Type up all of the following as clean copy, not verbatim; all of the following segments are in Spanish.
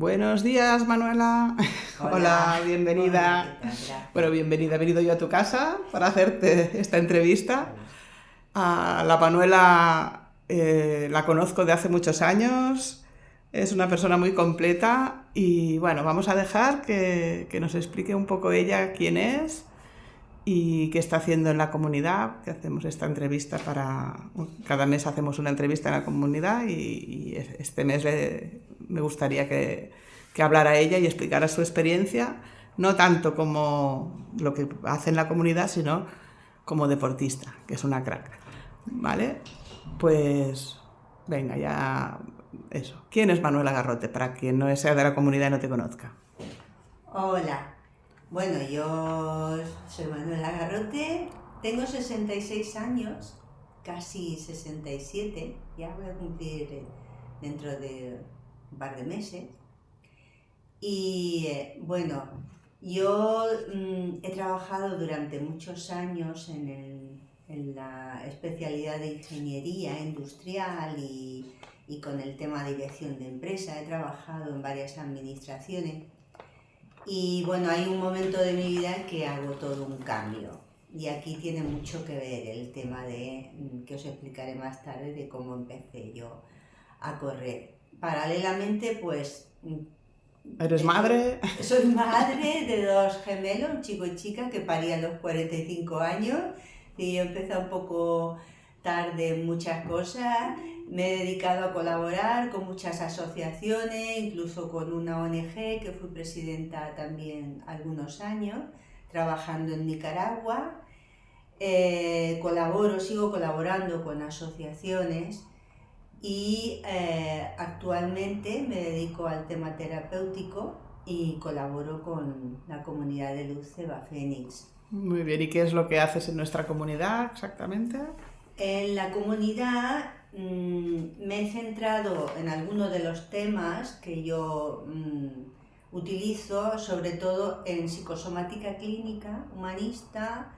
Buenos días, Manuela. Hola, bienvenida. Bueno, bienvenida. He venido yo a tu casa para hacerte esta entrevista. A la Manuela la conozco de hace muchos años. Es una persona muy completa y bueno, vamos a dejar que nos explique un poco ella quién es y qué está haciendo en la comunidad, que hacemos esta entrevista cada mes hacemos una entrevista en la comunidad y este mes me gustaría que hablara ella y explicara su experiencia, no tanto como lo que hace en la comunidad, sino como deportista, que es una crack, ¿vale? Pues venga, ya eso. ¿Quién es Manuela Garrote, para quien no sea de la comunidad y no te conozca? Hola. Bueno, yo soy Manuela Garrote, tengo 66 años, casi 67, ya voy a cumplir dentro de un par de meses. Y bueno, yo he trabajado durante muchos años en la especialidad de ingeniería industrial y con el tema de dirección de empresa. He trabajado en varias administraciones. Y bueno, hay un momento de mi vida en que hago todo un cambio y aquí tiene mucho que ver el tema que os explicaré más tarde de cómo empecé yo a correr. Paralelamente, pues... ¿Eres madre? Soy madre de dos gemelos, un chico y chica, que parí a los 45 años y yo empecé un poco tarde en muchas cosas. Me he dedicado a colaborar con muchas asociaciones, incluso con una ONG que fui presidenta también algunos años, trabajando en Nicaragua. Sigo colaborando con asociaciones y actualmente me dedico al tema terapéutico y colaboro con la comunidad de Luz Ceba Fénix. Muy bien, ¿y qué es lo que haces en nuestra comunidad exactamente? En la comunidad me he centrado en algunos de los temas que yo utilizo, sobre todo en psicosomática clínica humanista,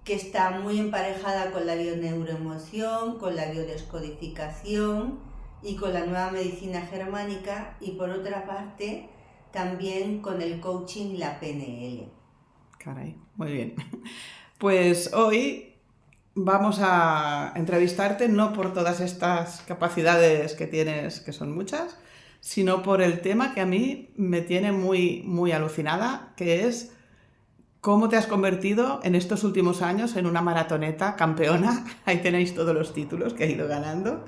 que está muy emparejada con la bioneuroemoción, con la biodescodificación y con la nueva medicina germánica, y por otra parte también con el coaching y la PNL. Caray, muy bien. Pues hoy vamos a entrevistarte no por todas estas capacidades que tienes, que son muchas, sino por el tema que a mí me tiene muy, muy alucinada, que es cómo te has convertido en estos últimos años en una maratoneta campeona. Ahí tenéis todos los títulos que ha ido ganando.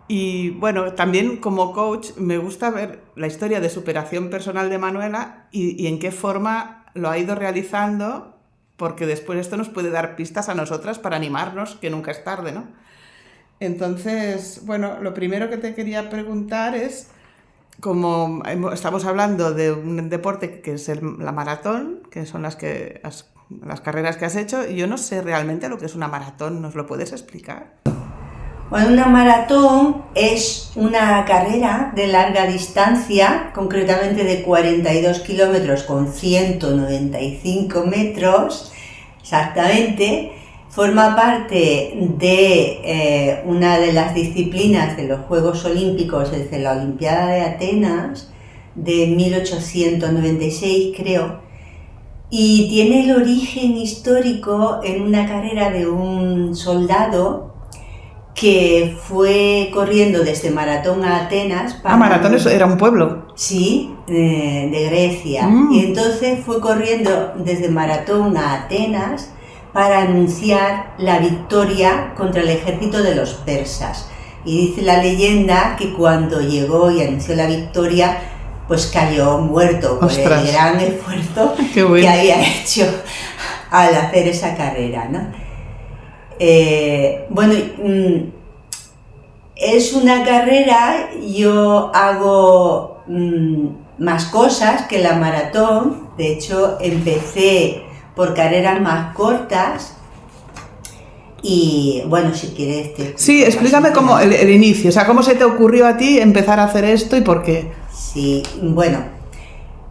Y bueno, también como coach me gusta ver la historia de superación personal de Manuela y en qué forma lo ha ido realizando, porque después esto nos puede dar pistas a nosotras para animarnos, que nunca es tarde, ¿no? Entonces, bueno, lo primero que te quería preguntar es, como estamos hablando de un deporte que es la maratón, que son las carreras que has hecho, y yo no sé realmente lo que es una maratón, ¿nos lo puedes explicar? Bueno, una maratón es una carrera de larga distancia, concretamente de 42 kilómetros con 195 metros, exactamente. Forma parte de una de las disciplinas de los Juegos Olímpicos desde la Olimpiada de Atenas de 1896, creo, y tiene el origen histórico en una carrera de un soldado que fue corriendo desde Maratón a Atenas. Maratón era un pueblo. Sí, de Grecia. Y entonces fue corriendo desde Maratón a Atenas para anunciar la victoria contra el ejército de los persas. Y dice la leyenda que cuando llegó y anunció la victoria, pues cayó muerto por el gran esfuerzo que había hecho al hacer esa carrera, ¿no? Bueno, es una carrera, yo hago más cosas que la maratón. De hecho, empecé por carreras más cortas y, bueno, si quieres... Sí, explícame cómo el inicio, o sea, cómo se te ocurrió a ti empezar a hacer esto y por qué. Sí, bueno,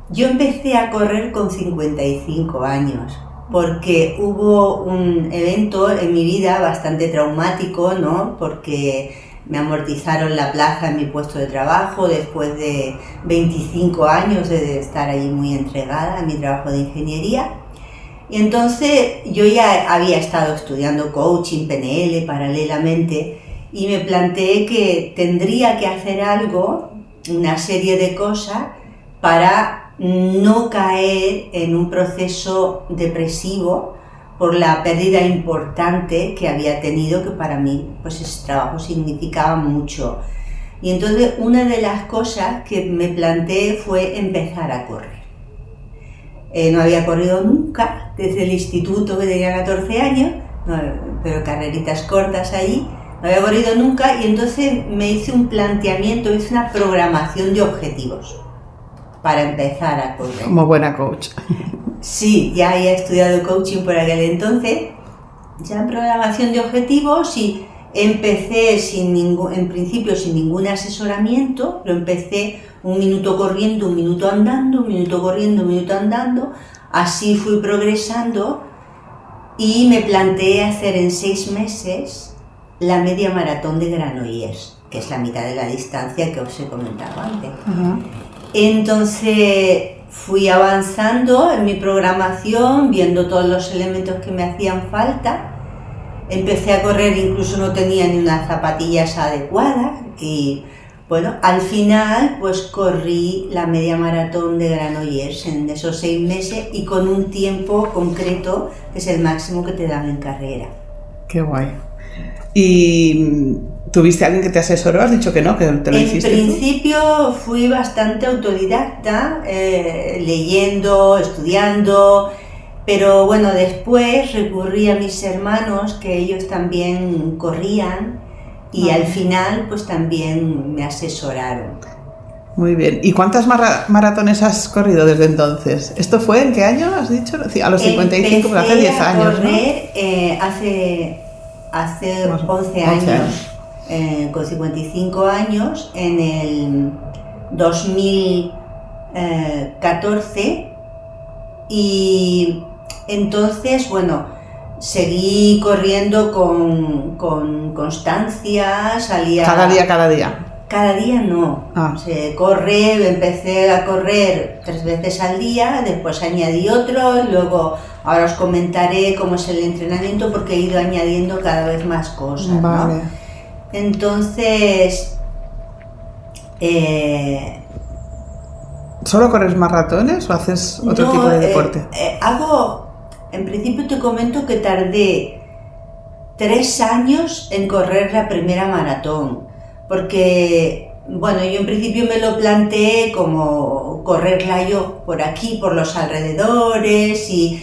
yo empecé a correr con 55 años. porque hubo un evento en mi vida bastante traumático, ¿no? Porque me amortizaron la plaza en mi puesto de trabajo después de 25 años de estar allí muy entregada a mi trabajo de ingeniería. Y entonces yo ya había estado estudiando coaching, PNL paralelamente, y me planteé que tendría que hacer algo, una serie de cosas, para no caer en un proceso depresivo por la pérdida importante que había tenido, que para mí pues ese trabajo significaba mucho. Y entonces una de las cosas que me planteé fue empezar a correr. No había corrido nunca, desde el instituto que tenía 14 años, pero carreritas cortas allí, no había corrido nunca, y entonces me hice un planteamiento, hice una programación de objetivos para empezar a correr. Como buena coach. Sí, ya había estudiado coaching por aquel entonces, ya en programación de objetivos, y empecé en principio sin ningún asesoramiento, lo empecé 1 minuto corriendo, 1 minuto andando, 1 minuto corriendo, 1 minuto andando, así fui progresando y me planteé hacer en 6 meses la media maratón de Granollers, que es la mitad de la distancia que os he comentado antes. Ajá. Entonces fui avanzando en mi programación, viendo todos los elementos que me hacían falta. Empecé a correr, incluso no tenía ni unas zapatillas adecuadas, y bueno, al final pues corrí la media maratón de Granollers en esos 6 meses y con un tiempo concreto, que es el máximo que te dan en carrera. Qué guay. ¿Y tuviste a alguien que te asesoró? ¿Has dicho que no, que te lo hiciste En principio fui bastante autodidacta, leyendo, estudiando, pero bueno, después recurrí a mis hermanos, que ellos también corrían, y al final pues también me asesoraron. Muy bien. ¿Y cuántas maratones has corrido desde entonces? ¿Esto fue en qué año has dicho? A los 55, pero hace 10 años, ¿no? Hace 11 años. Con 55 años, en el 2014, y entonces, bueno, seguí corriendo con constancia, salía... ¿Cada día? Cada día no. Empecé a correr 3 veces al día, después añadí otro, luego ahora os comentaré cómo es el entrenamiento, porque he ido añadiendo cada vez más cosas, vale. ¿no? Entonces, ¿solo corres maratones o haces otro tipo de deporte? En principio te comento que tardé 3 años en correr la primera maratón, porque, bueno, yo en principio me lo planteé como correrla yo por aquí, por los alrededores, y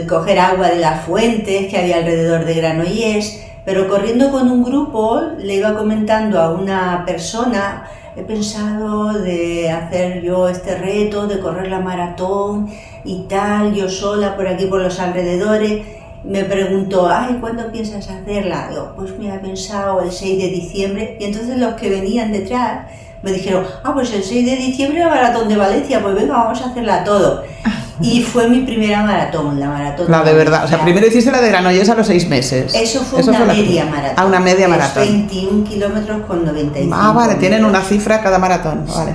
coger agua de las fuentes que había alrededor de Granollers. Pero corriendo con un grupo, le iba comentando a una persona, he pensado de hacer yo este reto, de correr la maratón y tal, yo sola por aquí por los alrededores. Me preguntó, ¿cuándo piensas hacerla? Digo, pues mira, he pensado el 6 de diciembre. Y entonces los que venían detrás me dijeron, pues el 6 de diciembre la maratón de Valencia, pues venga, vamos a hacerla todo. Y fue mi primera maratón, la maratón. La de verdad, o sea, primero hiciste la de Granollers a los 6 meses. Eso fue una media maratón. Una media maratón. 21 kilómetros con 95. Vale, tienen una cifra cada maratón. Vale.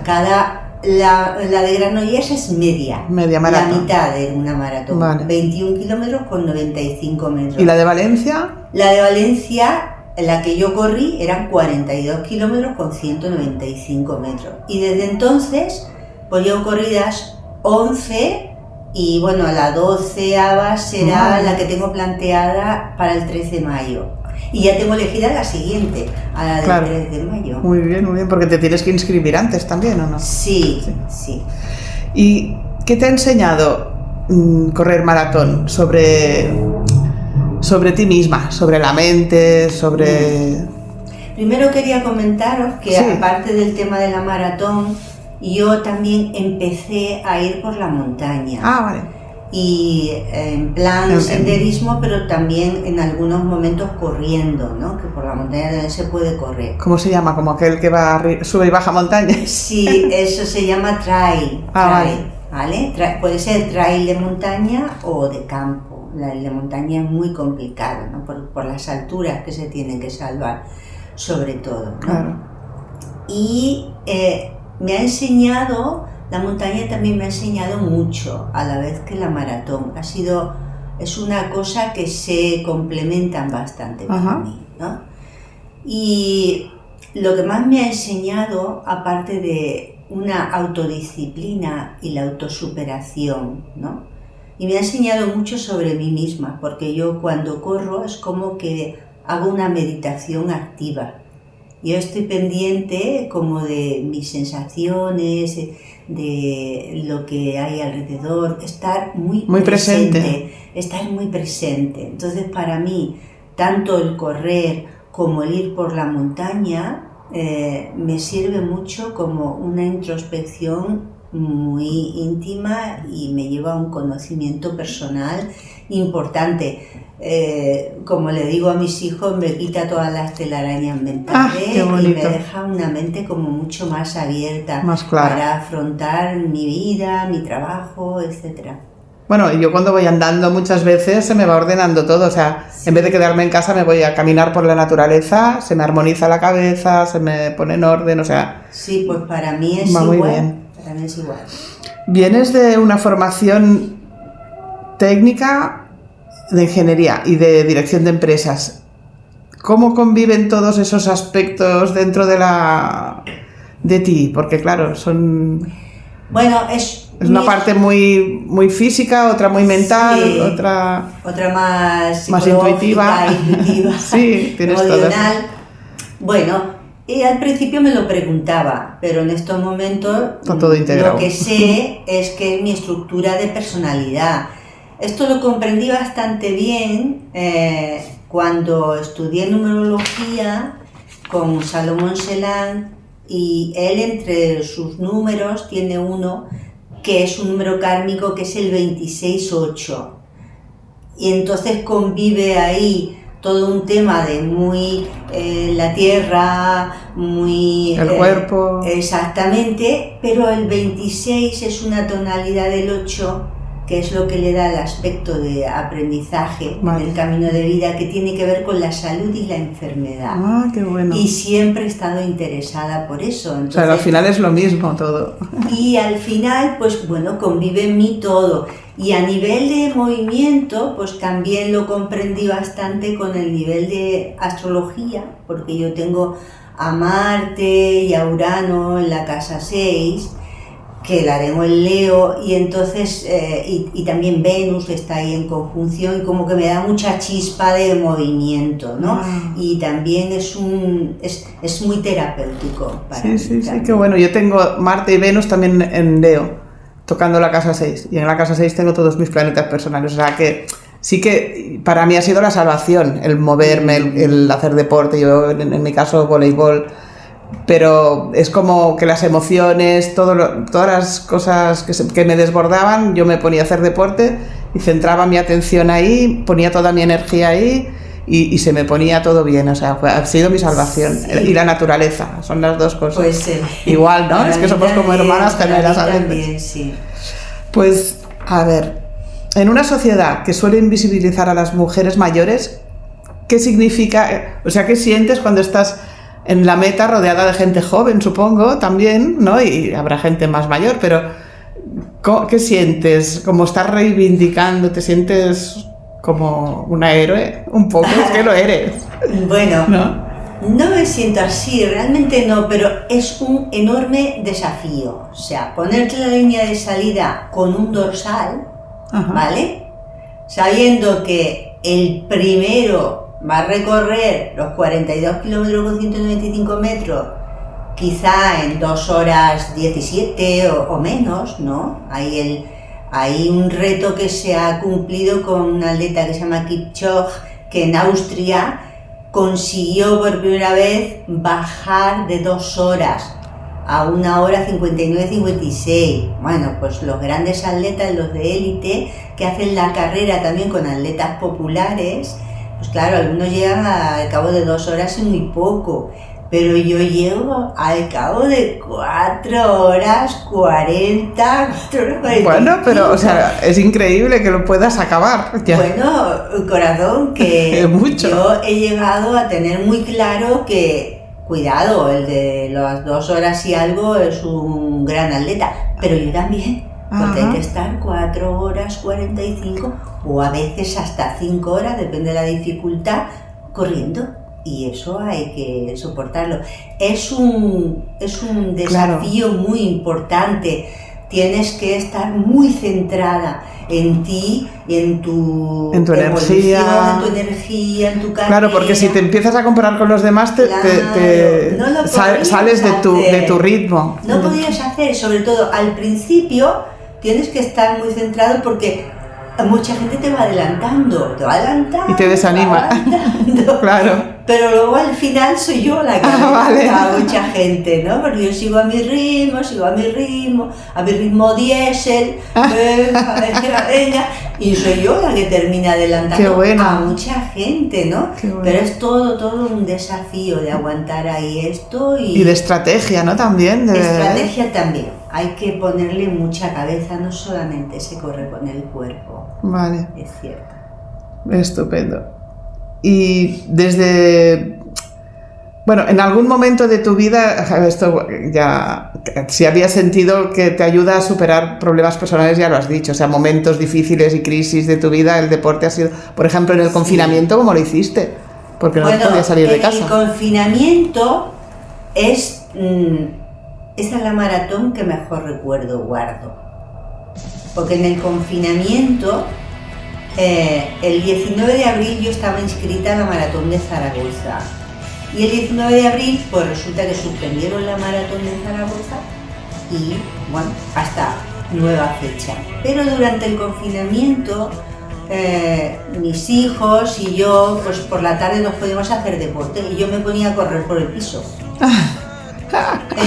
La de Granollers es media. Media maratón. La mitad de una maratón. Vale. 21 kilómetros con 95 metros. ¿Y la de Valencia? La de Valencia, la que yo corrí, eran 42 kilómetros con 195 metros. Y desde entonces, pues llevo corridas 11. Y bueno, la 12ª será la que tengo planteada para el 13 de mayo. Y ya tengo elegida la siguiente, a la del 3 de mayo. Muy bien, porque te tienes que inscribir antes también, ¿o no? Sí. ¿Y qué te ha enseñado correr maratón sobre ti misma, sobre la mente, sobre...? Primero quería comentaros que aparte del tema de la maratón, yo también empecé a ir por la montaña. Vale. Y en plan senderismo, pero también en algunos momentos corriendo, ¿no? Que por la montaña también se puede correr. ¿Cómo se llama? ¿Como aquel que sube y baja montañas? Sí, eso se llama trail. Vale. ¿vale? Puede ser trail de montaña o de campo. El de montaña es muy complicado, ¿no? Por las alturas que se tienen que salvar, sobre todo, ¿no? Claro. Y me ha enseñado, la montaña también me ha enseñado mucho, a la vez que la maratón. Es una cosa que se complementan bastante para mí, ¿no? Y lo que más me ha enseñado, aparte de una autodisciplina y la autosuperación, ¿no? Y me ha enseñado mucho sobre mí misma, porque yo cuando corro es como que hago una meditación activa. Yo estoy pendiente como de mis sensaciones, de lo que hay alrededor, estar muy presente. Estar muy presente. Entonces, para mí, tanto el correr como el ir por la montaña me sirve mucho como una introspección muy íntima y me lleva a un conocimiento personal importante. Como le digo a mis hijos, me quita todas las telarañas mentales y me deja una mente como mucho más abierta, más clara, para afrontar mi vida, mi trabajo, etcétera. Bueno, yo cuando voy andando muchas veces se me va ordenando todo, o sea, sí. En vez de quedarme en casa me voy a caminar por la naturaleza, se me armoniza la cabeza, se me pone en orden, o sea... Sí, pues para mí es igual. Muy bien. Para mí es igual. Vienes de una formación técnica de ingeniería y de dirección de empresas. ¿Cómo conviven todos esos aspectos dentro de ti? Porque claro, son... Bueno, es una parte muy, muy física, otra muy mental, sí, otra más intuitiva. Sí, tienes emocional. Bueno, al principio me lo preguntaba, pero en estos momentos está todo integrado. Lo que sé es que es mi estructura de personalidad. Esto lo comprendí bastante bien cuando estudié numerología con Salomón Selan, y él entre sus números tiene uno que es un número kármico, que es el 26-8. Y entonces convive ahí todo un tema de muy la tierra, muy... el cuerpo. Exactamente, pero el 26 es una tonalidad del 8, que es lo que le da el aspecto de aprendizaje en el camino de vida, que tiene que ver con la salud y la enfermedad. Ah, qué bueno. Y siempre he estado interesada por eso. Entonces, o sea, al final es lo mismo todo. Y al final, pues bueno, convive en mí todo. Y a nivel de movimiento, pues también lo comprendí bastante con el nivel de astrología, porque yo tengo a Marte y a Urano en la casa 6, que la tengo en Leo, y entonces y también Venus está ahí en conjunción, y como que me da mucha chispa de movimiento, ¿no? Y también es muy terapéutico para mí. Sí, qué bueno. Yo tengo Marte y Venus también en Leo, tocando la casa 6, y en la casa 6 tengo todos mis planetas personales, o sea que sí que para mí ha sido la salvación, el moverme, el hacer deporte, yo en mi caso voleibol. Pero es como que las emociones, todas las cosas que me desbordaban, yo me ponía a hacer deporte y centraba mi atención ahí, ponía toda mi energía ahí y se me ponía todo bien, o sea, ha sido mi salvación. Sí. Y la naturaleza, son las dos cosas. Pues igual, ¿no? Es que somos como hermanas gemelas a veces. Sí. Pues, a ver, en una sociedad que suele invisibilizar a las mujeres mayores, ¿qué significa, o sea, qué sientes cuando estás en la meta rodeada de gente joven, supongo, también, ¿no? Y habrá gente más mayor, pero ¿qué sientes? ¿Cómo estás reivindicando? ¿Te sientes como una héroe? Un poco, es que lo eres. Bueno, no me siento así, realmente no, pero es un enorme desafío. O sea, ponerte la línea de salida con un dorsal, ¿vale? Sabiendo que el primero va a recorrer los 42 kilómetros con 195 metros, quizá en 2 horas 17 o menos, ¿no? Hay un reto que se ha cumplido con un atleta que se llama Kipchoge, que en Austria consiguió por primera vez bajar de 2 horas a 1 hora 59-56. Bueno, pues los grandes atletas, los de élite, que hacen la carrera también con atletas populares, pues claro, algunos llegan al cabo de 2 horas y muy poco, pero yo llego al cabo de 4 horas 40, 4 horas 45. Bueno, pero, o sea, es increíble que lo puedas acabar. Ya. Bueno, corazón, que mucho. Yo he llegado a tener muy claro que, cuidado, el de las 2 horas y algo es un gran atleta, pero yo también, porque hay que estar 4 horas 45 o a veces hasta 5 horas, depende de la dificultad, corriendo. Y eso hay que soportarlo. Es un desafío muy importante. Tienes que estar muy centrada en ti y en tu energía, en tu carrera. Claro, porque si te empiezas a comparar con los demás, sales de tu ritmo. No podías hacer, sobre todo al principio, tienes que estar muy centrado porque mucha gente te va adelantando y te desanima. Claro. Pero luego al final soy yo la que adelanta a mucha gente, ¿no? Porque yo sigo a mi ritmo diésel, venga, y soy yo la que termina adelantando a mucha gente, ¿no? Pero es todo un desafío de aguantar ahí esto y de estrategia, ¿no? También. Estrategia también. Hay que ponerle mucha cabeza, no solamente se corre con el cuerpo. Vale. Es cierto. Estupendo. Y desde... Bueno, en algún momento de tu vida, esto ya... Si habías sentido que te ayuda a superar problemas personales, ya lo has dicho. O sea, momentos difíciles y crisis de tu vida, el deporte ha sido... Por ejemplo, en el confinamiento, ¿cómo lo hiciste? Porque no podías salir de casa. El confinamiento es... esa es la maratón que mejor recuerdo guardo. Porque en el confinamiento, el 19 de abril yo estaba inscrita en la maratón de Zaragoza. Y el 19 de abril, pues resulta que suspendieron la maratón de Zaragoza y, bueno, hasta nueva fecha. Pero durante el confinamiento, mis hijos y yo, pues por la tarde nos podíamos hacer deporte y yo me ponía a correr por el piso.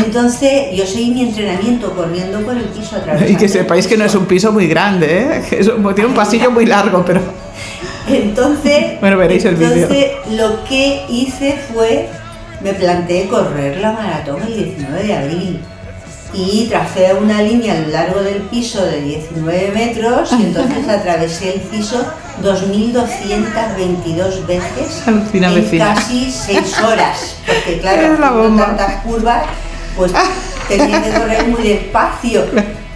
Entonces yo seguí mi entrenamiento corriendo por el piso a través. Y que sepáis que no es un piso muy grande, ¿eh? Tiene un pasillo muy largo, pero... Entonces, bueno, veréis el vídeo. Lo que hice fue, me planteé correr la maratón el 19 de abril y tracé una línea a lo largo del piso de 19 metros y entonces atravesé el piso 2.222 veces en casi 6 horas, porque claro, haciendo tantas curvas, pues tenía que correr muy despacio,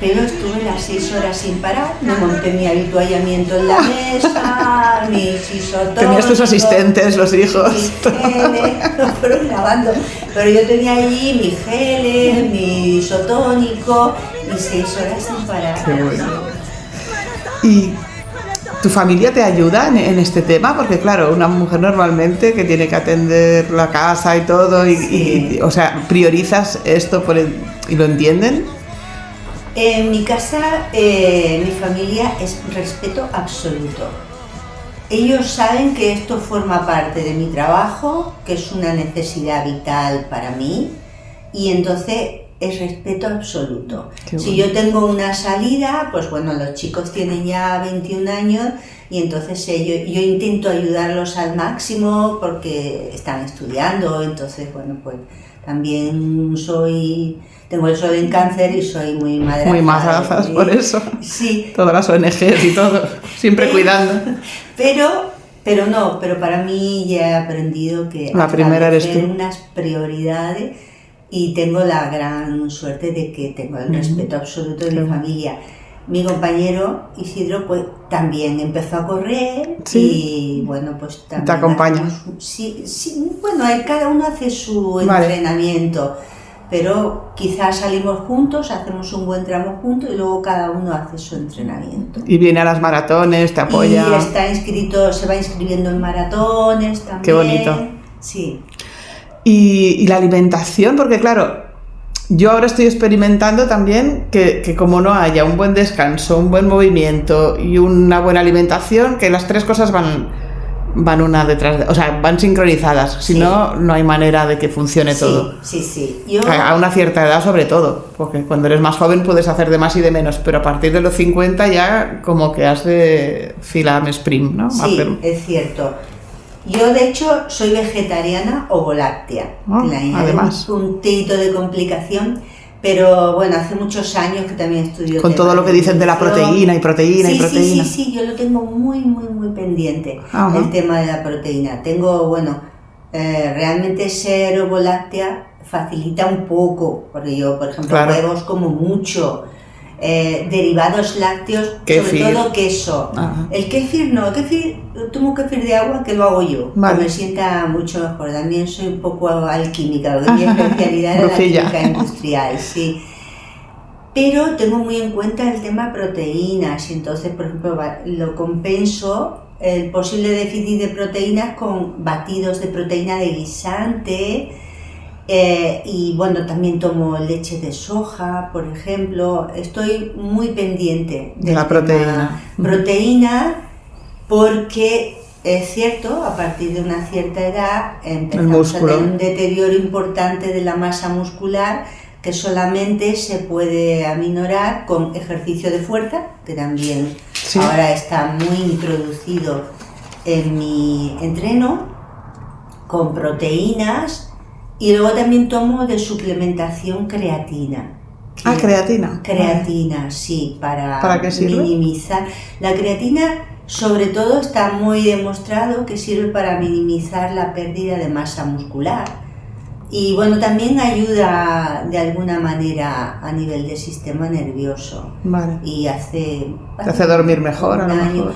pero estuve las 6 horas sin parar, me monté mi habituallamiento en la mesa, mis isotónicos... Tenías tus asistentes, los hijos... Mis geles, lo fueron grabando, pero yo tenía allí mis geles, mi isotónico, mis 6 horas sin parar. Qué bueno. ¿Y tu familia te ayuda en este tema? Porque claro, una mujer normalmente que tiene que atender la casa y todo, y o sea, priorizas esto y lo entienden. En mi casa, mi familia es respeto absoluto. Ellos saben que esto forma parte de mi trabajo, que es una necesidad vital para mí, y entonces es respeto absoluto. Si yo tengo una salida, pues bueno, los chicos tienen ya 21 años y entonces yo intento ayudarlos al máximo porque están estudiando, entonces bueno, pues también tengo el sol en Cáncer y soy muy madraza. Muy madrazas, por eso. Sí. Todas las ONGs y todo, siempre cuidando. Pero para mí ya he aprendido que la primera eres tú. Unas prioridades y tengo la gran suerte de que tengo el respeto absoluto de mi familia. Mi compañero Isidro pues también empezó a correr y bueno, pues también... ¿Te acompaña? Sí, bueno, cada uno hace su entrenamiento, pero quizás salimos juntos, hacemos un buen tramo juntos y luego cada uno hace su entrenamiento. Y viene a las maratones, te apoya. Y está inscrito, se va inscribiendo en maratones también. Qué bonito. Sí. Y la alimentación, porque claro, yo ahora estoy experimentando también que como no haya un buen descanso, un buen movimiento y una buena alimentación, que las tres cosas van una detrás de... O sea, van sincronizadas, si no, no hay manera de que funcione todo. Sí. A una cierta edad sobre todo, porque cuando eres más joven puedes hacer de más y de menos, pero a partir de los 50 ya como que has de fila sprint, ¿no? Sí, es cierto. Yo de hecho soy vegetariana ovoláctea. Le añade además. un puntito de complicación, pero bueno, hace muchos años que también estudio Con todo lo que dicen de la proteína y proteína sí, y proteína. Sí, yo lo tengo muy pendiente, Ajá. el tema de la proteína. Tengo, bueno, realmente ser ovoláctea facilita un poco, porque yo, por ejemplo, Claro. huevos como mucho, derivados lácteos, Kéfir. sobre todo queso. Ajá. El kéfir no, el kéfir, tomo kéfir de agua que lo hago yo, Vale. que me sienta mucho mejor. También soy un poco alquímica, porque mi especialidad era la Brujilla. química industrial, sí. Pero tengo muy en cuenta el tema proteínas, y entonces, por ejemplo, lo compenso el posible déficit de proteínas con batidos de proteína de guisante. Y bueno, también tomo leche de soja, por ejemplo. Estoy muy pendiente De la proteína. Proteína, porque es cierto, a partir de una cierta edad empezamos a músculo. tener un deterioro importante de la masa muscular, que solamente se puede aminorar con ejercicio de fuerza, que también Sí. ahora está muy introducido en mi entreno, con proteínas. Y luego también tomo de suplementación creatina. Ah, creatina. Creatina, sí, ¿Para qué sirve? minimizar. La creatina, sobre todo, está muy demostrado que sirve para minimizar la pérdida de masa muscular. Y bueno, también ayuda de alguna manera a nivel del sistema nervioso. Vale. Y Te hace dormir mejor, a lo un año. mejor.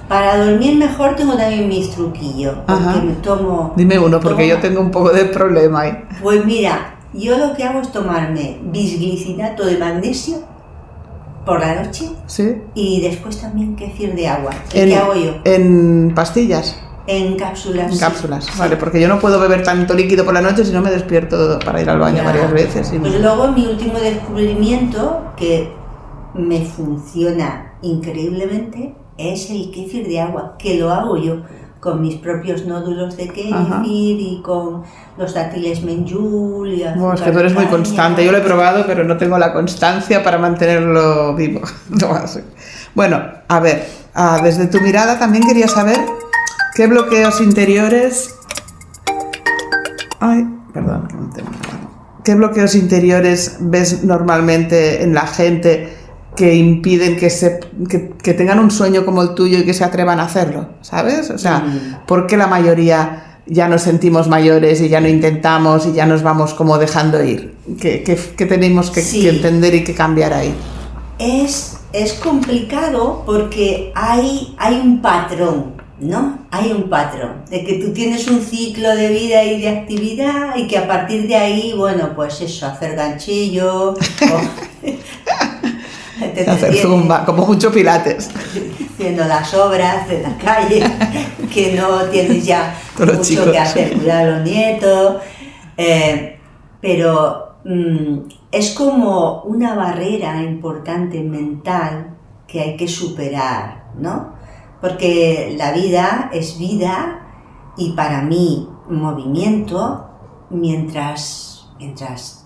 Para dormir mejor tengo también mis truquillos, porque Ajá. me tomo... Dime uno, porque tomo- yo tengo un poco de problema ahí. Pues mira, yo lo que hago es tomarme bisglicinato de magnesio por la noche ¿Sí? y después también kéfir de agua. En, ¿Qué hago yo? En pastillas. En cápsulas. En sí. cápsulas, Sí. vale, porque yo no puedo beber tanto líquido por la noche si no me despierto para ir al baño Ya. varias veces. Y Pues luego mi último descubrimiento, que me funciona increíblemente, es el kéfir de agua, que lo hago yo con mis propios nódulos de kéfir Ajá. y con los dátiles menjul y Bueno, es que azúcar tú eres muy caña. constante. Yo lo he probado, pero no tengo la constancia para mantenerlo vivo. No así. Bueno, a ver, desde tu mirada también quería saber qué bloqueos interiores... Ay, perdón, que no tengo nada. ¿Qué bloqueos interiores ves normalmente en la gente que impiden que tengan un sueño como el tuyo y que se atrevan a hacerlo? ¿Sabes? O sea, ¿por qué la mayoría ya nos sentimos mayores y ya no intentamos y ya nos vamos como dejando ir? ¿Qué tenemos que entender y que cambiar ahí? Es complicado porque hay un patrón, ¿no? Hay un patrón de que tú tienes un ciclo de vida y de actividad y que a partir de ahí, bueno, pues eso, hacer ganchillo o Hacer zumba, como mucho pilates. haciendo las obras de la calle, que no tienes ya Todos los mucho chicos. que hacer, cuidar a los nietos, pero es como una barrera importante mental que hay que superar, ¿no? Porque la vida es vida y para mí movimiento mientras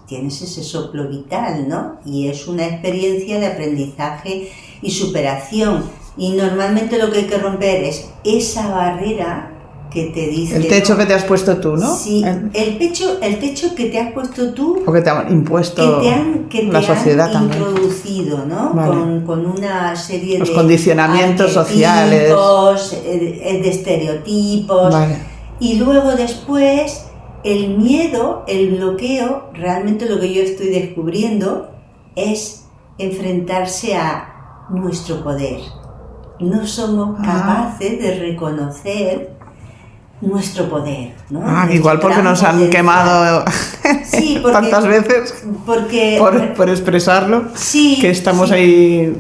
tienes ese soplo vital, ¿no? Y es una experiencia de aprendizaje y superación. Y normalmente lo que hay que romper es esa barrera que te dice... El techo ¿no? que te has puesto tú, ¿no? Sí, el techo que te has puesto tú, O que te han impuesto que la te sociedad han también. introducido, ¿no? Vale. Con una serie Los de condicionamientos sociales. arquetipos, de estereotipos. Vale. Y luego después el miedo, el bloqueo, realmente lo que yo estoy descubriendo es enfrentarse a nuestro poder. No somos capaces de reconocer nuestro poder, ¿no? Igual porque nos han quemado Sí, porque, tantas veces porque por expresarlo, sí, que estamos sí. ahí,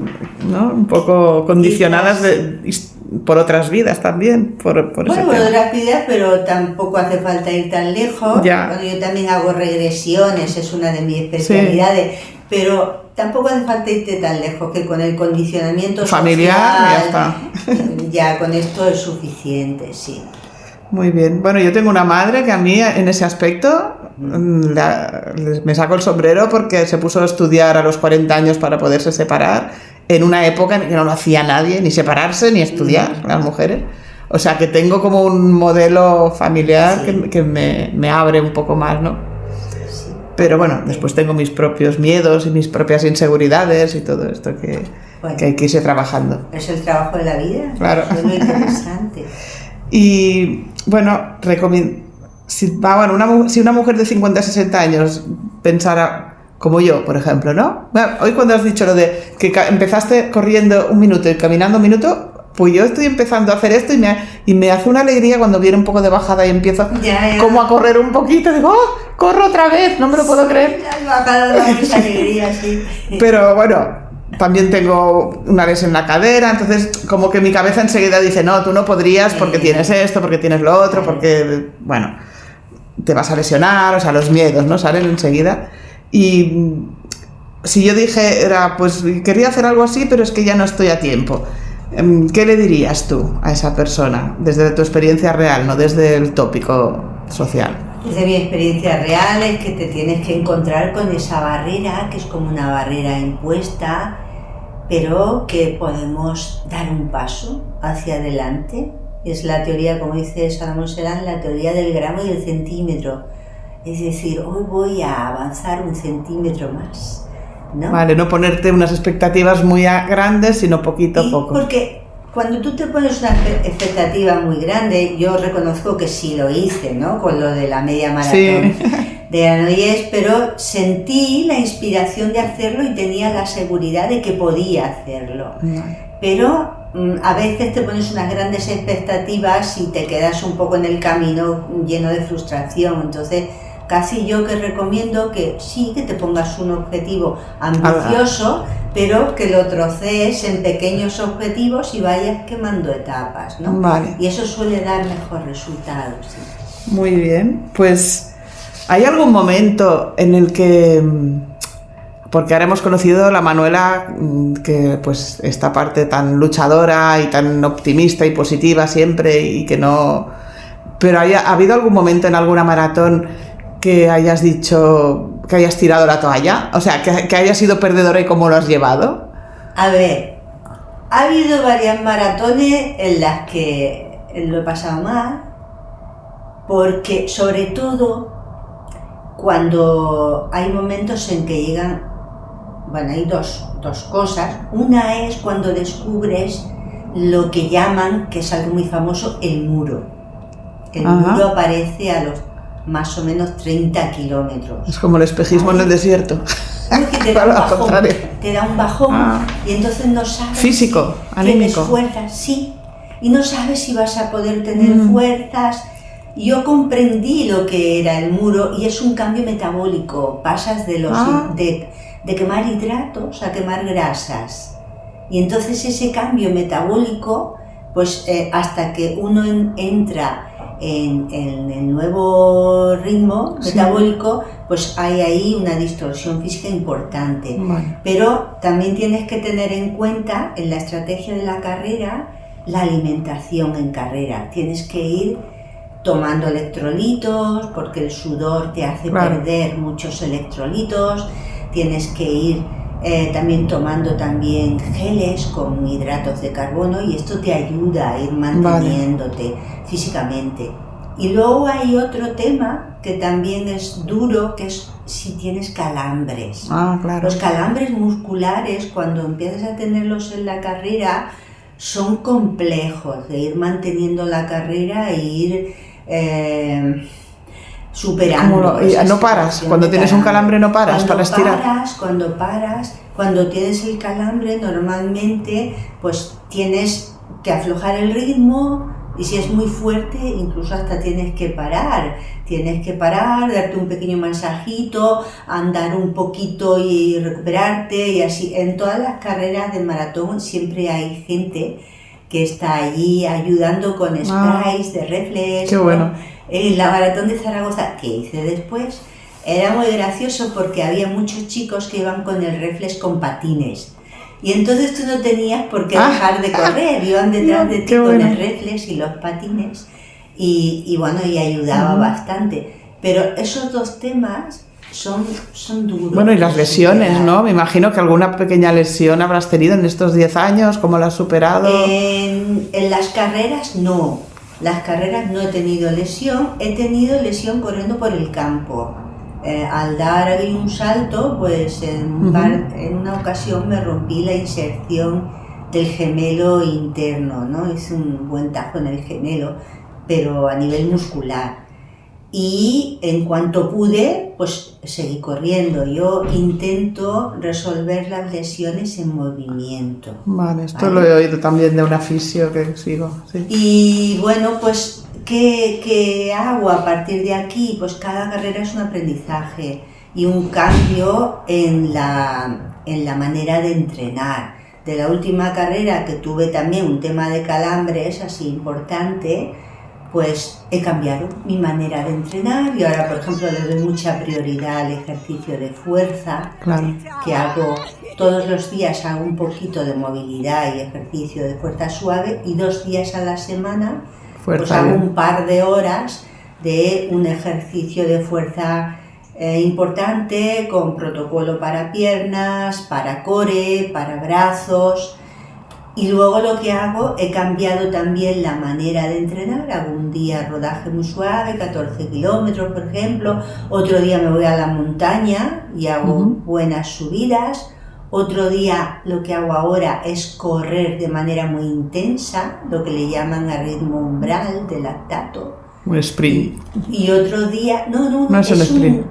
¿no? Un poco condicionadas por otras vidas también, por ese Bueno, por tema. otras vidas, pero tampoco hace falta ir tan lejos. Ya. Bueno, yo también hago regresiones, es una de mis especialidades, pero tampoco hace falta irte tan lejos, que con el condicionamiento Familiar, social, ya con esto es suficiente, sí. Muy bien. Bueno, yo tengo una madre que a mí en ese aspecto me saco el sombrero porque se puso a estudiar a los 40 años para poderse separar en una época en que no lo hacía nadie, ni separarse ni estudiar las mujeres. O sea, que tengo como un modelo familiar Sí. que me abre un poco más, ¿no? Sí. Pero bueno, después tengo mis propios miedos y mis propias inseguridades y todo esto Bueno. que hay que irse trabajando. Es el trabajo de la vida. Claro. Eso es lo interesante. Y bueno, si una mujer de 50, 60 años pensara como yo, por ejemplo, ¿no? Bueno, hoy cuando has dicho lo de que empezaste corriendo 1 minuto y caminando 1 minuto, pues yo estoy empezando a hacer esto y me hace una alegría cuando viene un poco de bajada y empiezo Ya. como a correr un poquito. Digo, ¡oh, corro otra vez! No me lo puedo creer. Las bajadas da mucha alegría, sí. Pero bueno, también tengo una lesión en la cadera, entonces como que mi cabeza enseguida dice, no, tú no podrías porque tienes esto, porque tienes lo otro, porque, bueno, te vas a lesionar, o sea, los miedos, ¿no? Salen enseguida. Y si yo dijera, pues quería hacer algo así, pero es que ya no estoy a tiempo, ¿qué le dirías tú a esa persona desde tu experiencia real, no desde el tópico social? Desde mi experiencia real es que te tienes que encontrar con esa barrera, que es como una barrera impuesta, pero que podemos dar un paso hacia adelante. Es la teoría, como dice Salomón Serán, la teoría del gramo y el centímetro. Es decir, hoy voy a avanzar 1 centímetro más, ¿no? Vale, no ponerte unas expectativas muy grandes, sino poquito a poco. Porque cuando tú te pones una expectativa muy grande, yo reconozco que sí lo hice, ¿no? Con lo de la media maratón Sí. de Granollers, pero sentí la inspiración de hacerlo y tenía la seguridad de que podía hacerlo. Pero a veces te pones unas grandes expectativas y te quedas un poco en el camino lleno de frustración. Entonces, casi yo que recomiendo que sí, que te pongas un objetivo ambicioso, pero que lo trocees en pequeños objetivos y vayas quemando etapas, ¿no? Vale. Y eso suele dar mejor resultados. ¿Sí? Muy bien, pues ¿hay algún momento en el que, porque ahora hemos conocido a la Manuela, que pues esta parte tan luchadora y tan optimista y positiva siempre y que no... Pero ¿ha habido algún momento en alguna maratón que hayas dicho, que hayas tirado la toalla? O sea, que hayas sido perdedora y cómo lo has llevado. A ver, ha habido varias maratones en las que lo he pasado mal, porque sobre todo cuando hay momentos en que llegan, bueno, hay dos cosas. Una es cuando descubres lo que llaman, que es algo muy famoso, el muro. El muro aparece a los más o menos 30 kilómetros. Es como el espejismo en el desierto. Que te da un bajón, te da un bajón y entonces no sabes físico, si anímico. tienes fuerzas, sí, y no sabes si vas a poder tener fuerzas. Yo comprendí lo que era el muro y es un cambio metabólico. Pasas de quemar hidratos a quemar grasas. Y entonces ese cambio metabólico, pues hasta que uno entra en el nuevo ritmo metabólico, pues hay ahí una distorsión física importante. Vale. Pero también tienes que tener en cuenta en la estrategia de la carrera la alimentación en carrera. Tienes que ir tomando electrolitos porque el sudor te hace perder muchos electrolitos. Tienes que ir también tomando también geles con hidratos de carbono y esto te ayuda a ir manteniéndote físicamente. Y luego hay otro tema que también es duro, que es si tienes calambres. Los calambres musculares, cuando empiezas a tenerlos en la carrera, son complejos de ir manteniendo la carrera e ir superando. No paras, cuando tienes un calambre no paras para estirar. Cuando tienes el calambre normalmente pues tienes que aflojar el ritmo y si es muy fuerte incluso hasta tienes que parar, darte un pequeño masajito, andar un poquito y recuperarte y así. En todas las carreras de maratón siempre hay gente que está allí ayudando con sprays de reflex. Qué bueno. En la maratón de Zaragoza, que hice después, era muy gracioso porque había muchos chicos que iban con el reflex con patines. Y entonces tú no tenías por qué dejar de correr, iban detrás de ti con el reflex y los patines y bueno, y ayudaba bastante. Pero esos dos temas son duros. Bueno, y las lesiones, ¿no? Me imagino que alguna pequeña lesión habrás tenido en estos 10 años, ¿cómo la has superado? En las carreras no. Las carreras no he tenido lesión, he tenido lesión corriendo por el campo. Al dar ahí un salto, pues en una ocasión me rompí la inserción del gemelo interno, ¿no? Hice un buen tajo en el gemelo, pero a nivel muscular. Y en cuanto pude, pues seguí corriendo. Yo intento resolver las lesiones en movimiento. Vale, esto lo he oído también de una fisio que sigo. Sí. Y bueno, pues, ¿qué hago a partir de aquí? Pues cada carrera es un aprendizaje y un cambio en la manera de entrenar. De la última carrera, que tuve también un tema de calambres así importante, pues he cambiado mi manera de entrenar y ahora, por ejemplo, le doy mucha prioridad al ejercicio de fuerza, Claro. que hago todos los días, hago un poquito de movilidad y ejercicio de fuerza suave, y 2 días a la semana pues hago un par de horas de un ejercicio de fuerza importante, con protocolo para piernas, para core, para brazos. Y luego lo que hago, he cambiado también la manera de entrenar. Hago un día rodaje muy suave, 14 kilómetros por ejemplo, otro día me voy a la montaña y hago buenas subidas, otro día lo que hago ahora es correr de manera muy intensa, lo que le llaman a ritmo umbral de lactato. Un sprint. Y otro día, no es un sprint.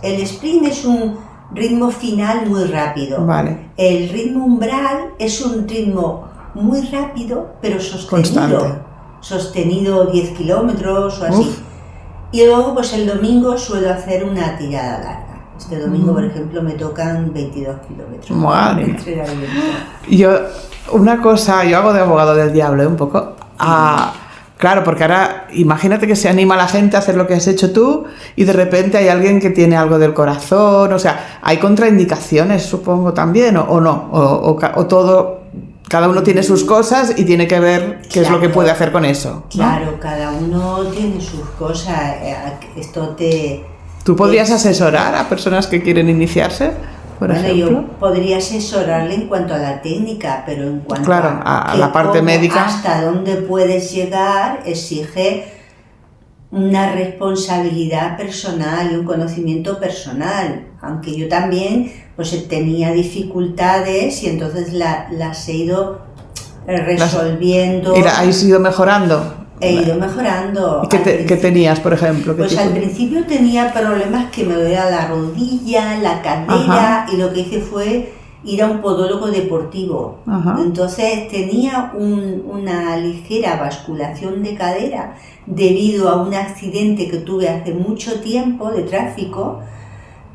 El sprint es un ritmo final muy rápido. Vale. El ritmo umbral es un ritmo muy rápido, pero sostenido. Constante. Sostenido 10 kilómetros o así. Uf. Y luego, pues el domingo suelo hacer una tirada larga. Este domingo, por ejemplo, me tocan 22 kilómetros. Madre. Yo hago de abogado del diablo, un poco. Claro, porque ahora imagínate que se anima la gente a hacer lo que has hecho tú y de repente hay alguien que tiene algo del corazón, o sea, hay contraindicaciones, supongo, también, o no, o todo, cada uno tiene sus cosas y tiene que ver qué es lo que puede hacer con eso, ¿no? Claro, cada uno tiene sus cosas. ¿Tú podrías asesorar a personas que quieren iniciarse, por ejemplo? Yo podría asesorarle en cuanto a la técnica, pero en cuanto a la parte médica, hasta dónde puedes llegar, exige una responsabilidad personal y un conocimiento personal. Aunque yo también pues tenía dificultades y entonces las he ido resolviendo. ¿Has ido mejorando? He ido mejorando. ¿Y qué tenías, por ejemplo? Pues al principio tenía problemas que me dolía la rodilla, la cadera, y lo que hice fue ir a un podólogo deportivo. Entonces tenía una ligera basculación de cadera debido a un accidente que tuve hace mucho tiempo de tráfico,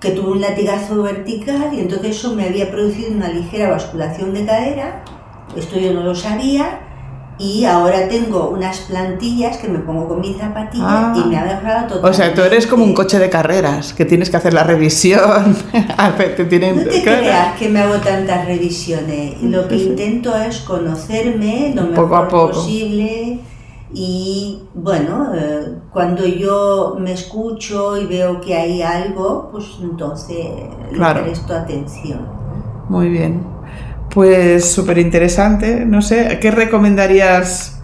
que tuve un latigazo vertical y entonces eso me había producido una ligera basculación de cadera. Esto yo no lo sabía. Y ahora tengo unas plantillas que me pongo con mis zapatillas y me ha mejorado totalmente. O sea, tú eres como un coche de carreras, que tienes que hacer la revisión. No te creas que me hago tantas revisiones. Lo que intento es conocerme lo mejor posible. Y bueno, cuando yo me escucho y veo que hay algo, pues entonces le presto atención. Muy bien. Pues súper interesante, no sé, ¿qué recomendarías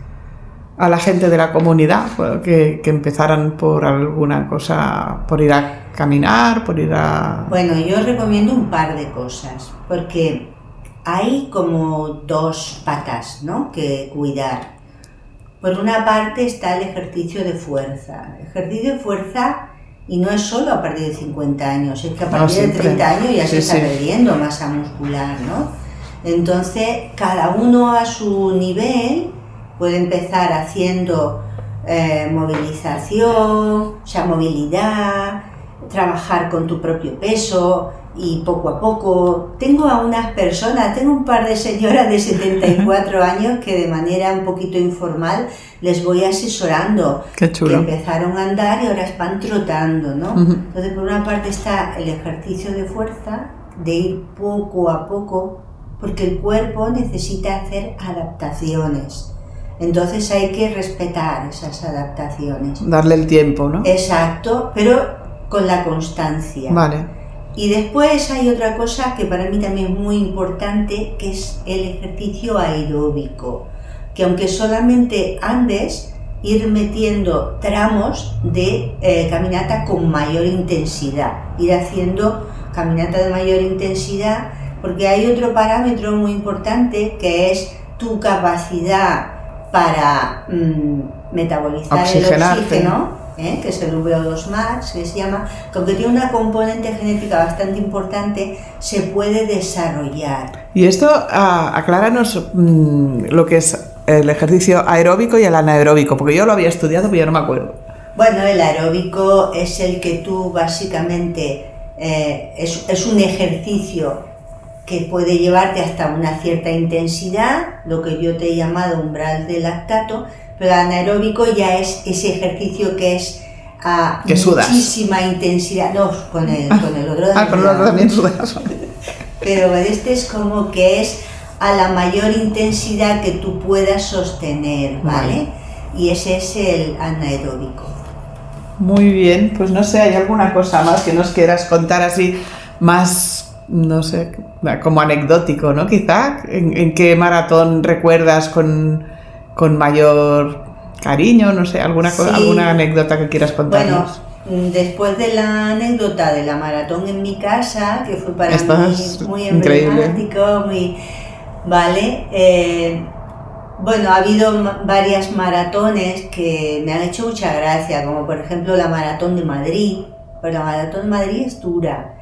a la gente de la comunidad? Que empezaran por alguna cosa, por ir a caminar, por ir a... Bueno, yo recomiendo un par de cosas, porque hay como 2 patas, ¿no?, que cuidar. Por una parte está el ejercicio de fuerza. Ejercicio de fuerza, y no es solo a partir de 50 años, es que a partir de 30 años ya se está perdiendo masa muscular, ¿no? Entonces, cada uno a su nivel puede empezar haciendo movilización, o sea, movilidad, trabajar con tu propio peso y poco a poco. Tengo un par de señoras de 74 años que de manera un poquito informal les voy asesorando. Qué chulo. Que empezaron a andar y ahora están trotando, ¿no? Entonces, por una parte está el ejercicio de fuerza, de ir poco a poco, porque el cuerpo necesita hacer adaptaciones. Entonces hay que respetar esas adaptaciones. Darle el tiempo, ¿no? Exacto, pero con la constancia. Vale. Y después hay otra cosa que para mí también es muy importante, que es el ejercicio aeróbico, que aunque solamente andes, ir metiendo tramos de caminata con mayor intensidad, ir haciendo caminata de mayor intensidad, porque hay otro parámetro muy importante que es tu capacidad para metabolizar el oxígeno, que es el VO2 max, que se llama, que aunque tiene una componente genética bastante importante, se puede desarrollar. Y esto, acláranos lo que es el ejercicio aeróbico y el anaeróbico, porque yo lo había estudiado pero yo no me acuerdo. Bueno, el aeróbico es el que tú básicamente, es un ejercicio que puede llevarte hasta una cierta intensidad, lo que yo te he llamado umbral de lactato, pero el anaeróbico ya es ese ejercicio que es a muchísima intensidad. No, con el otro también. Con el otro también sudas. Pero este es como que es a la mayor intensidad que tú puedas sostener, ¿vale? Y ese es el anaeróbico. Muy bien, pues no sé, ¿hay alguna cosa más que nos quieras contar así, más, no sé, como anecdótico, ¿no? Quizá, ¿en qué maratón recuerdas con mayor cariño? No sé, alguna anécdota que quieras contarnos. Bueno, después de la anécdota de la maratón en mi casa, que fue para mí muy emblemático, bueno, ha habido varias maratones que me han hecho mucha gracia, como por ejemplo la maratón de Madrid. Pues la maratón de Madrid es dura,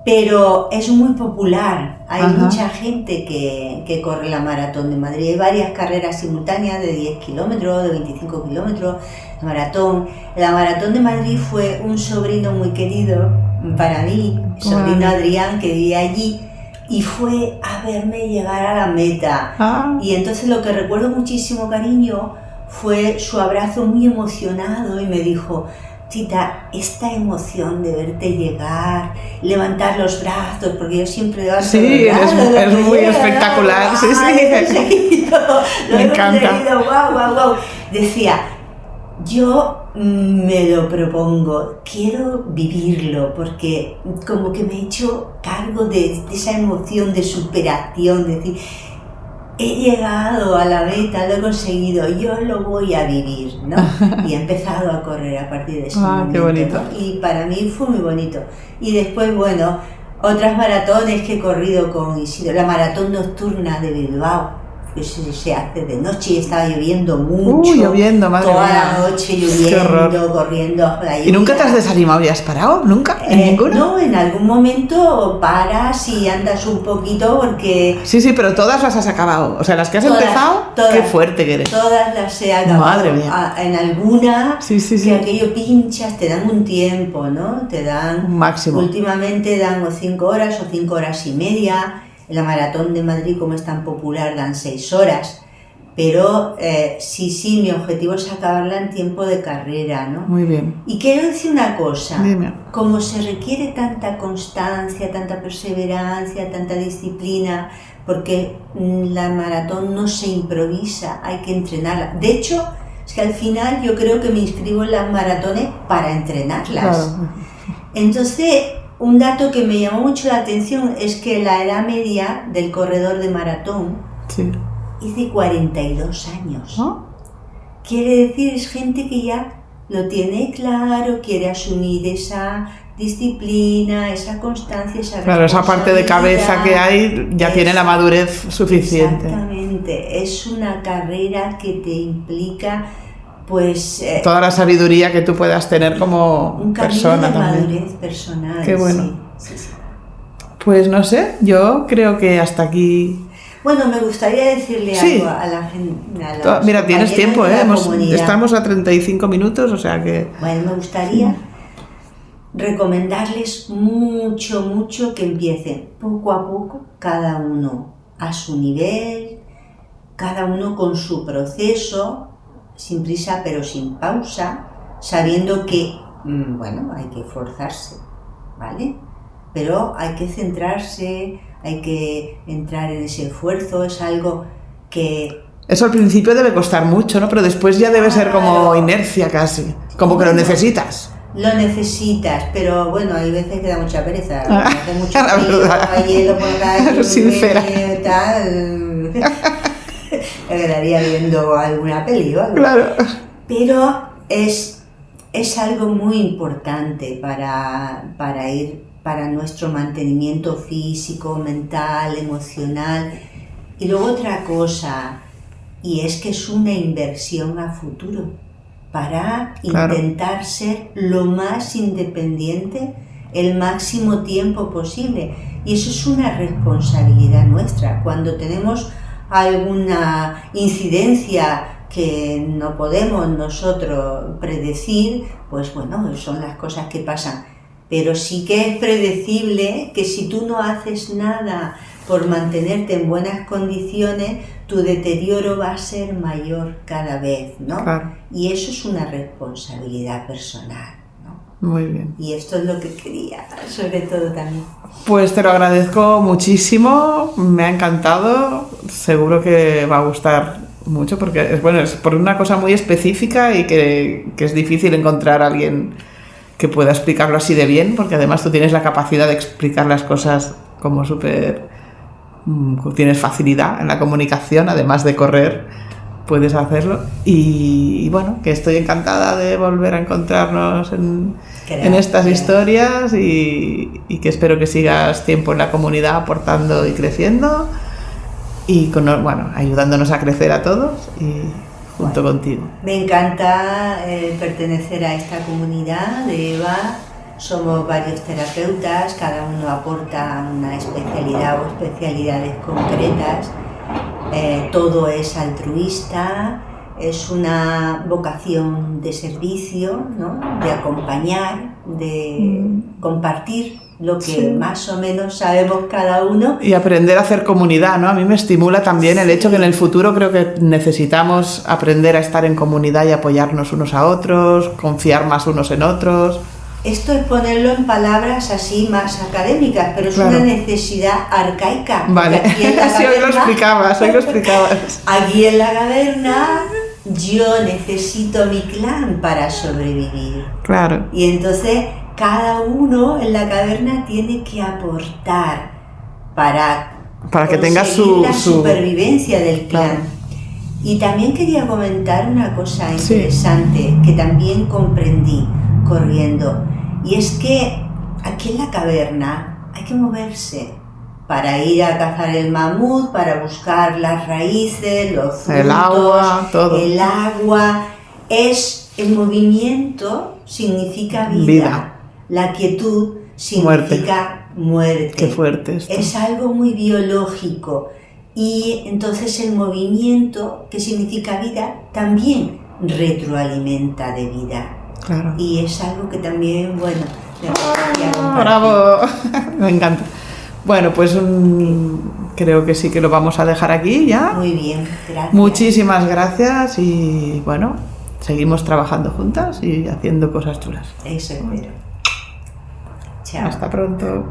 pero es muy popular. Hay mucha gente que corre la maratón de Madrid. Hay varias carreras simultáneas de 10 kilómetros, de 25 kilómetros, de maratón. La maratón de Madrid fue un sobrino muy querido para mí, sobrino Adrián, que vivía allí, y fue a verme llegar a la meta. Y entonces lo que recuerdo muchísimo, cariño, fue su abrazo muy emocionado y me dijo: Tita, esta emoción de verte llegar, levantar los brazos, porque yo siempre levanto los brazos. Es muy espectacular, sí. Me encanta. Wow. Decía, yo me lo propongo, quiero vivirlo, porque como que me he hecho cargo de esa emoción de superación, de decir, he llegado a la meta, lo he conseguido, yo lo voy a vivir, ¿no? Y he empezado a correr a partir de ese momento. Qué bonito. ¿No? Y para mí fue muy bonito. Y después, bueno, otras maratones que he corrido con Isidro, la maratón nocturna de Bilbao, que se hace de noche y estaba lloviendo mucho. Lloviendo, madre mía. Toda la noche lloviendo, corriendo. ¿Y nunca te has desanimado y has parado? ¿Nunca? ¿En ninguna? No, en algún momento paras y andas un poquito porque... Sí, pero todas las has acabado. O sea, las que has empezado, qué fuerte que eres. Todas las he acabado. Madre mía. En alguna, sí. que aquello pinchas, te dan un tiempo, ¿no? Te dan... Un máximo. Últimamente dan o 5 horas o 5 horas y media. En la maratón de Madrid, como es tan popular, dan 6 horas. Pero sí, mi objetivo es acabarla en tiempo de carrera, ¿no? Muy bien. Y quiero decir una cosa. Dime. Como se requiere tanta constancia, tanta perseverancia, tanta disciplina, porque la maratón no se improvisa, hay que entrenarla. De hecho, es que al final yo creo que me inscribo en las maratones para entrenarlas. Claro. Entonces, un dato que me llamó mucho la atención es que la edad media del corredor de maratón es de 42 años. Quiere decir, es gente que ya lo tiene claro, quiere asumir esa disciplina, esa constancia, esa responsabilidad. Claro, esa parte de cabeza que hay ya tiene la madurez suficiente. Exactamente, es una carrera que te implica pues toda la sabiduría que tú puedas tener como un persona de también. Madurez personal. Qué bueno. Sí. Pues no sé, yo creo que hasta aquí. Bueno, me gustaría decirle algo a la gente. Mira, tienes tiempo, estamos a 35 minutos, o sea que. Bueno, me gustaría recomendarles mucho que empiecen poco a poco, cada uno a su nivel, cada uno con su proceso, sin prisa pero sin pausa, sabiendo que, hay que esforzarse, ¿vale? Pero hay que centrarse, hay que entrar en ese esfuerzo, es algo que... Eso al principio debe costar mucho, ¿no? Pero después ya debe ser como inercia casi, como que lo necesitas. lo necesitas, pero bueno, hay veces que da mucha pereza. Hace mucho La frío, verdad. hay hielo por acá, Sincera. tal. Me quedaría viendo alguna peli o algo. Claro. Pero es algo muy importante para ir para nuestro mantenimiento físico, mental, emocional. Y luego otra cosa, y es que es una inversión a futuro para intentar ser lo más independiente el máximo tiempo posible. Y eso es una responsabilidad nuestra. Cuando tenemos alguna incidencia que no podemos nosotros predecir, pues bueno, son las cosas que pasan. Pero sí que es predecible que si tú no haces nada por mantenerte en buenas condiciones, tu deterioro va a ser mayor cada vez, ¿no? Claro. Y eso es una responsabilidad personal, ¿no? Muy bien. Y esto es lo que quería, sobre todo también. Pues te lo agradezco muchísimo, me ha encantado, seguro que va a gustar mucho porque es por una cosa muy específica y que es difícil encontrar a alguien que pueda explicarlo así de bien, porque además tú tienes la capacidad de explicar las cosas como tienes facilidad en la comunicación, además de correr, puedes hacerlo. Y bueno, que estoy encantada de volver a encontrarnos en estas historias y que espero que sigas tiempo en la comunidad aportando y creciendo y ayudándonos a crecer a todos y junto contigo. Me encanta pertenecer a esta comunidad de EVA. Somos varios terapeutas, cada uno aporta una especialidad o especialidades concretas. Todo es altruista, es una vocación de servicio, ¿no? De acompañar, de compartir lo que más o menos sabemos cada uno. Y aprender a hacer comunidad, ¿no? A mí me estimula también el hecho que en el futuro creo que necesitamos aprender a estar en comunidad y apoyarnos unos a otros, confiar más unos en otros. Esto es ponerlo en palabras así más académicas, pero es una necesidad arcaica. Vale, sí, hoy lo explicabas. Aquí en la caverna yo necesito mi clan para sobrevivir. Claro. Y entonces cada uno en la caverna tiene que aportar para que tenga la supervivencia del clan. Claro. Y también quería comentar una cosa interesante que también comprendí corriendo, y es que aquí en la caverna hay que moverse para ir a cazar el mamut, para buscar las raíces, los frutos, el agua, todo. El agua. El movimiento significa vida. La quietud significa muerte. Qué fuerte esto. Es algo muy biológico. Y entonces el movimiento, que significa vida, también retroalimenta de vida. Claro. Y es algo que también, bueno, ¡bravo! Me encanta. Bueno, pues creo que sí que lo vamos a dejar aquí ya. Muy bien, gracias. Muchísimas gracias y bueno, seguimos trabajando juntas y haciendo cosas chulas. Eso espero. Chao. Hasta pronto.